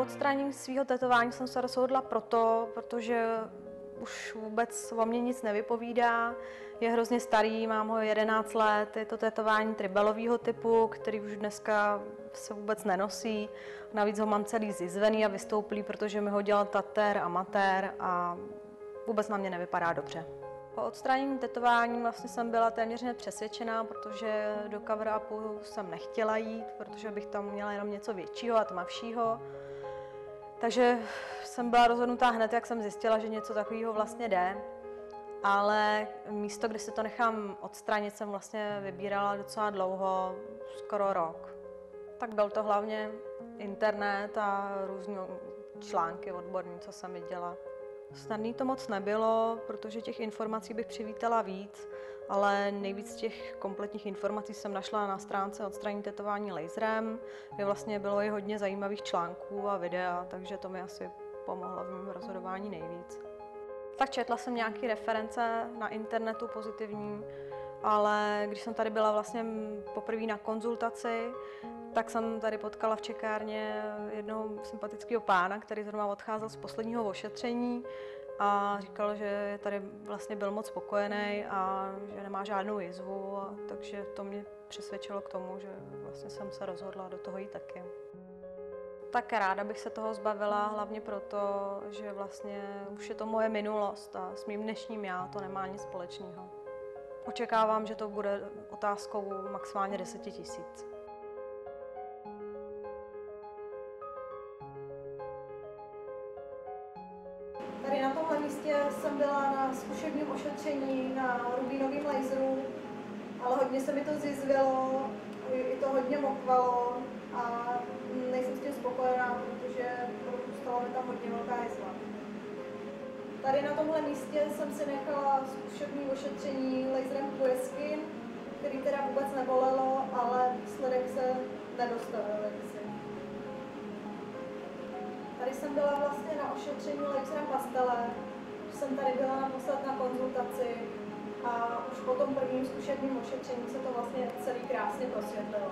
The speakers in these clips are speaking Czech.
odstranění svého tetování jsem se rozhodla protože už vůbec o mě nic nevypovídá. Je hrozně starý, mám ho 11 let, je to tetování tribalového typu, který už dneska se vůbec nenosí. Navíc ho mám celý zizvený a vystouplý, protože mi ho dělal tatér, amatér a vůbec na mě nevypadá dobře. Po odstranění tetování vlastně jsem byla téměř hned přesvědčená, protože do cover-upu jsem nechtěla jít, protože bych tam měla jenom něco většího a tmavšího. Takže jsem byla rozhodnutá hned, jak jsem zjistila, že něco takového vlastně jde. Ale místo, kde si to nechám odstranit, jsem vlastně vybírala docela dlouho, skoro rok. Tak byl to hlavně internet a různé články odborné, co jsem viděla. Snadný to moc nebylo, protože těch informací bych přivítala víc, ale nejvíc těch kompletních informací jsem našla na stránce odstranění tetování laserem, kde vlastně bylo i hodně zajímavých článků a videa, takže to mi asi pomohlo v mém rozhodování nejvíc. Tak četla jsem nějaké reference na internetu pozitivní, ale když jsem tady byla vlastně poprvé na konzultaci, tak jsem tady potkala v čekárně jednoho sympatického pána, který zrovna odcházel z posledního ošetření a říkal, že tady vlastně byl moc spokojený a že nemá žádnou jizvu, takže to mě přesvědčilo k tomu, že vlastně jsem se rozhodla do toho jít taky. Tak ráda bych se toho zbavila, hlavně proto, že vlastně už je to moje minulost a s mým dnešním já to nemá nic společného. Očekávám, že to bude otázkou maximálně 10 000. Tady na tomhle místě jsem byla na zkušebním ošetření na rubínovém laseru, ale hodně se mi to zjizvilo, i to hodně mokvalo a nejsem s tím spokojená, protože stalo mi tam hodně velká jizva. Tady na tomhle místě jsem si nechala zkušební ošetření laserem Pueskin, který teda vůbec nebolelo, ale výsledek se nedostavil jaksi. Tady jsem byla vlastně na ošetření laserem Pastele, jsem tady byla naposled na konzultaci a už po tom prvním zkušebním ošetření se to vlastně celý krásně prosvětlilo.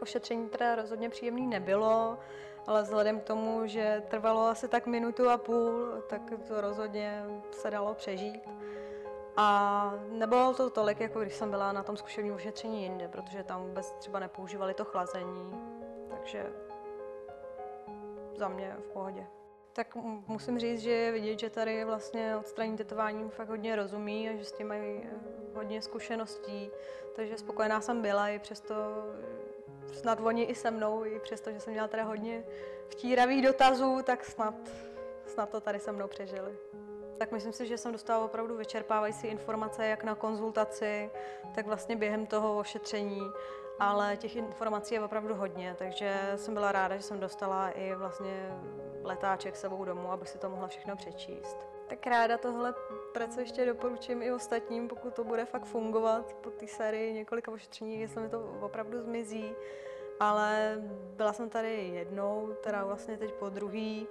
Ošetření teda rozhodně příjemný nebylo, ale vzhledem k tomu, že trvalo asi tak 1,5 minuty, tak to rozhodně se dalo přežít. A nebylo to tolik, jako když jsem byla na tom zkušebním ošetření jinde, protože tam vůbec třeba nepoužívali to chlazení, takže za mě v pohodě. Tak musím říct, že je vidět, že tady vlastně odstranění tetování fakt hodně rozumí a že s tím mají hodně zkušeností, takže spokojená jsem byla i přesto, snad oni i se mnou, i přesto, že jsem měla teda hodně vtíravých dotazů, tak snad to tady se mnou přežili. Tak myslím si, že jsem dostala opravdu vyčerpávající informace jak na konzultaci, tak vlastně během toho ošetření, ale těch informací je opravdu hodně, takže jsem byla ráda, že jsem dostala i vlastně letáček s sebou domů, abych si to mohla všechno přečíst. Tak ráda tohle pracoviště doporučím i ostatním, pokud to bude fakt fungovat po té sérii několika ošetření, jestli mi to opravdu zmizí. Ale byla jsem tady jednou, teda vlastně teď po druhý.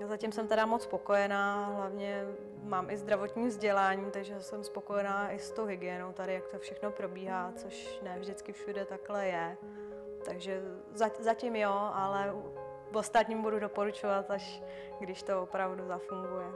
Zatím jsem teda moc spokojená, hlavně mám i zdravotní vzdělání, takže jsem spokojená i s tou hygienou tady, jak to všechno probíhá, což ne vždycky všude takhle je. Takže zatím jo, ale ostatním budu doporučovat, až když to opravdu zafunguje.